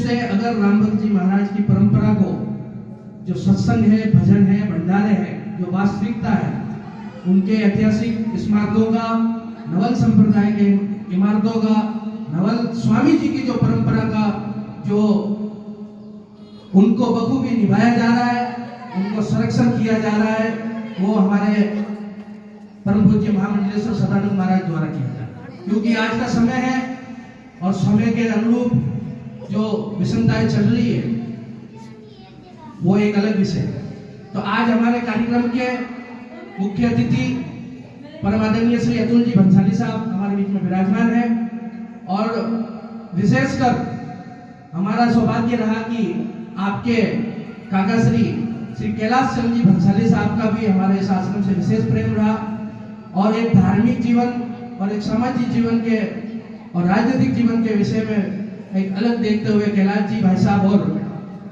से अगर राम भक्त जी महाराज की परंपरा को, जो सत्संग है, भजन है, भंडारे है, जो वास्तविकता है, उनके ऐतिहासिक स्मारकों का, नवल संप्रदाय के इमारतों का, नवल स्वामी जी की जो परंपरा का जो उनको बखूबी निभाया जा रहा है, उनको संरक्षण किया जा रहा है, वो हमारे परम पूज्य महामंडलेश्वर सदानंद महाराज द्वारा किया जा रहा है। क्योंकि आज का समय है और समय के अनुरूप जो विषमताएं चल रही है वो एक अलग विषय है। तो आज हमारे कार्यक्रम के मुख्य अतिथि परम आदरणीय श्री अतुल जी भंसाली साहब हमारे बीच में विराजमान है, और विशेषकर हमारा सौभाग्य रहा कि आपके काका श्री कैलाश चंद्र जी भंसाली साहब का भी हमारे इस आश्रम से विशेष प्रेम रहा, और एक धार्मिक जीवन और एक सामाजिक जीवन के और राजनीतिक जीवन के विषय में एक अलग देखते हुए कैलाश जी भाई साहब और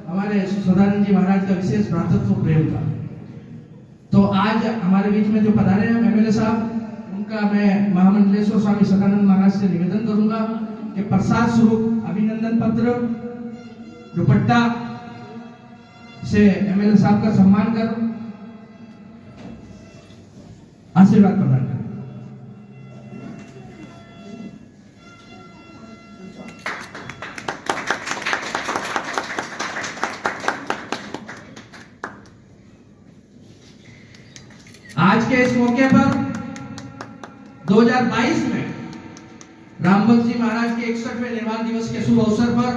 हमारे सदानंद जी महाराज का विशेष भ्रातृत्व प्रेम था। तो आज हमारे बीच में जो पधारे हैं एमएलए साहब, उनका मैं महामंडलेश्वर स्वामी सदानंद महाराज से निवेदन करूंगा कि प्रसाद स्वरूप अभिनंदन पत्र, दुपट्टा से एमएलए साहब का सम्मान कर आशीर्वाद प्रदान करें। आज के इस मौके पर 2022 में राम भक्त जी महाराज के 61वें निर्वाण दिवस के शुभ अवसर पर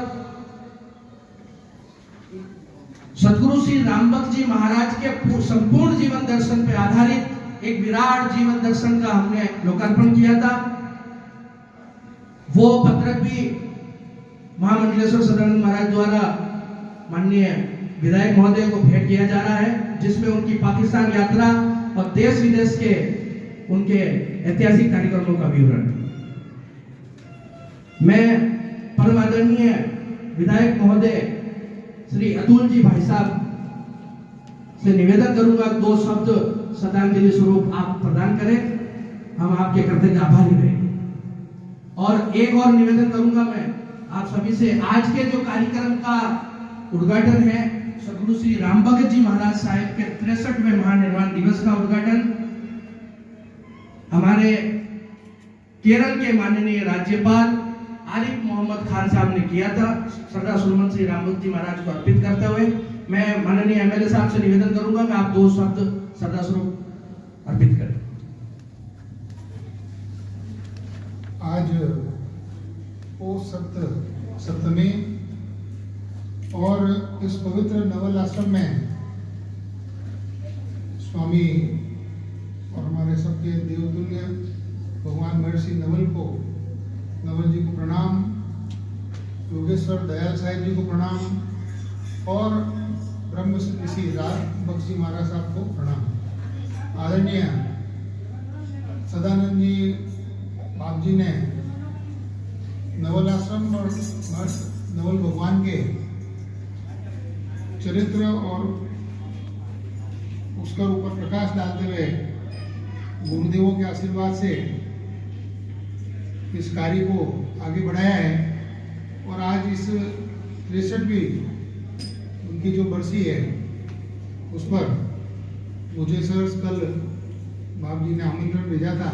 सदगुरु श्री राम भक्त जी महाराज के संपूर्ण जीवन दर्शन पर आधारित एक विराट जीवन दर्शन का हमने लोकार्पण किया था। वो पत्रक भी महामंडलेश्वर सदानंद महाराज द्वारा माननीय विधायक महोदय को भेंट किया जा रहा है, जिसमें उनकी पाकिस्तान यात्रा और देश विदेश के उनके ऐतिहासिक कार्यक्रमों का विवरण। मैं परम आदरणीय विधायक महोदय श्री अतुल जी भाई साहब से निवेदन करूंगा, 2 शब्द श्रद्धांजलि स्वरूप आप प्रदान करें, हम आपके कृतज्ञ आभारी रहेंगे। और एक और निवेदन करूंगा मैं आप सभी से, आज के जो कार्यक्रम का उद्घाटन है सदगुरु श्री राम भक्त जी महाराज साहिब के 63वें महानिर्वाण दिवस का उद्घाटन हमारे केरल के माननीय राज्यपाल आरिफ मोहम्मद खान साहब ने किया था। श्रद्धा सुमन श्री राम भक्त जी महाराज को अर्पित करते हुए मैं माननीय एमएलए साहब से निवेदन करूंगा कि आप 2 शब्द श्रद्धा स्वरूप अर्पित करें। आज ओ सप्तमी और इस पवित्र नवल आश्रम में स्वामी और हमारे सबके देवतुल्य भगवान महर्षि नवल जी को प्रणाम, योगेश्वर दयाल साहिब जी को प्रणाम और ब्रह्म ऋषि राम भक्त जी महाराज साहब को प्रणाम। आदरणीय सदानंद जी बाप जी ने नवल आश्रम और नवल भगवान के चरित्र और उसका ऊपर प्रकाश डालते हुए गुरुदेवों के आशीर्वाद से इस कार्य को आगे बढ़ाया है। और आज इस 63वीं उनकी जो बरसी है उस पर मुझे सर कल बाप जी ने आमंत्रण भेजा था।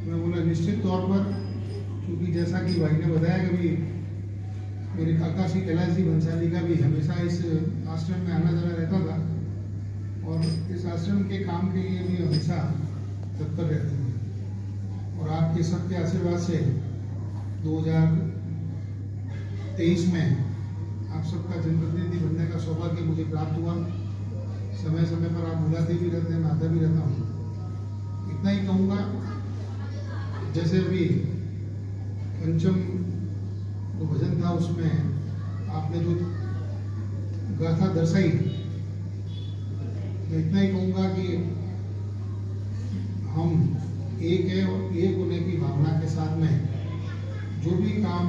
मैं बोला निश्चित तौर पर, क्योंकि जैसा कि भाई ने बताया कि भी मेरे काका श्री कैलाश जी भंसाली का भी हमेशा इस आश्रम में आना जाना रहता था और इस आश्रम के काम के लिए भी हमेशा तत्पर रहते हैं। और आपके सबके आशीर्वाद से 2023 में आप सबका जनप्रतिनिधि बनने का सौभाग्य मुझे प्राप्त हुआ। समय समय पर आप बुलाते भी रहते हैं, मैं आता भी रहता हूँ। इतना ही कहूँगा, जैसे अभी पंचम जो भजन था उसमें आपने जो गाथा दर्शाई, मैं इतना ही कहूँगा कि हम एक है और एक होने की भावना के साथ में जो भी काम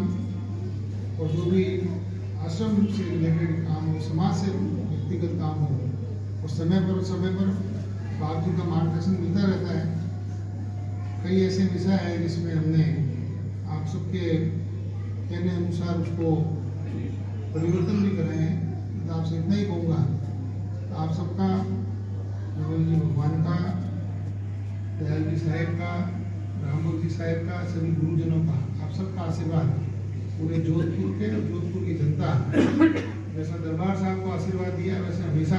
और जो भी आश्रम से रिलेटेड काम हो, समाज से व्यक्तिगत काम हो, और समय पर बाप जी का मार्गदर्शन मिलता रहता है। कई ऐसे विषय है जिसमें हमने आप सबके कहने अनुसार उसको परिवर्तन भी कराए हैं। तो आपसे इतना ही कहूँगा, तो आप सबका, नवल जी भगवान का, दयाल जी साहेब का, रामभक्त जी साहेब का, सभी गुरुजनों का, आप सबका आशीर्वाद पूरे जोधपुर के और जोधपुर की जनता, जैसा दरबार साहब को आशीर्वाद दिया वैसे हमेशा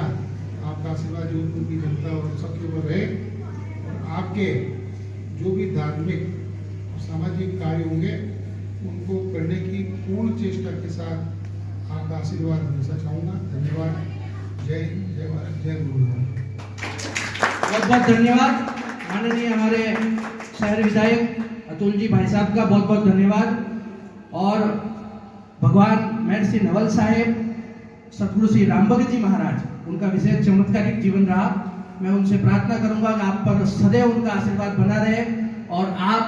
आपका आशीर्वाद जोधपुर की जनता और सबके ऊपर रहे। और आपके जो भी धार्मिक और सामाजिक कार्य होंगे उनको करने की पूर्ण चेष्टा के साथ आपका आशीर्वाद हमेशा चाहूँगा। धन्यवाद। जय हिंद, जय भारत, जय गुरुदेव। बहुत बहुत धन्यवाद माननीय हमारे शहर विधायक अतुल जी भाई साहब का, बहुत बहुत धन्यवाद। और भगवान महर्षि नवल साहेब, सतगुरु श्री रामभक्त जी महाराज, उनका विशेष चमत्कारिक जीवन रहा। मैं उनसे प्रार्थना करूंगा कि आप पर सदैव उनका आशीर्वाद बना रहे और आप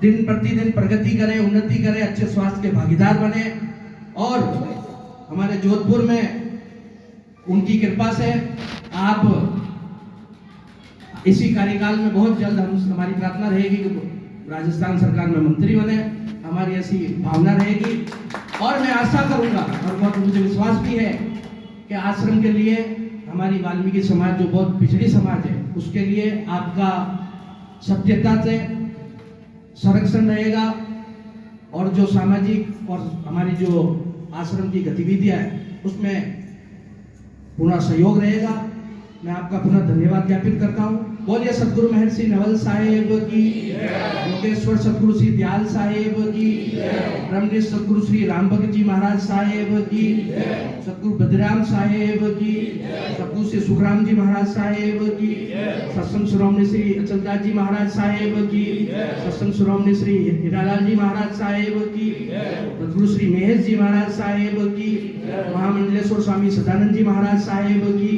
दिन प्रतिदिन प्रगति करें, उन्नति करें, अच्छे स्वास्थ्य के भागीदार बने। और हमारे जोधपुर में उनकी कृपा से आप इसी कार्यकाल में बहुत जल्द, हमारी प्रार्थना रहेगी कि राजस्थान सरकार में मंत्री बने, हमारी ऐसी भावना रहेगी। और मैं आशा करूंगा और बहुत मुझे विश्वास भी है कि आश्रम के लिए, हमारी वाल्मीकि समाज जो बहुत पिछड़ी समाज है, उसके लिए आपका सत्यता से संरक्षण रहेगा। और जो सामाजिक और हमारी जो आश्रम की गतिविधियां है उसमें पूरा सहयोग रहेगा। मैं आपका पुनः धन्यवाद ज्ञापित करता हूँ। बोलिए सतगुरु महर्षि नवल साहेब की, योगेश्वर सतगुरु श्री दयाल साहेब की, ब्रह्मनिष्ठ सतगुरु श्री रामभक्त जी महाराज साहेब की, सतगुरु बद्रीराम साहेब की, सतगुरु श्री सुखराम जी महाराज साहेब की, सत्संग शिरोमणि श्री अचलदास जी महाराज साहेब की, सत्संग शिरोमणि श्री हीरालाल जी महाराज साहेब की, सतगुरु श्री महेश जी महाराज साहेब की, महामंडलेश्वर स्वामी सदानंद जी महाराज साहेब की,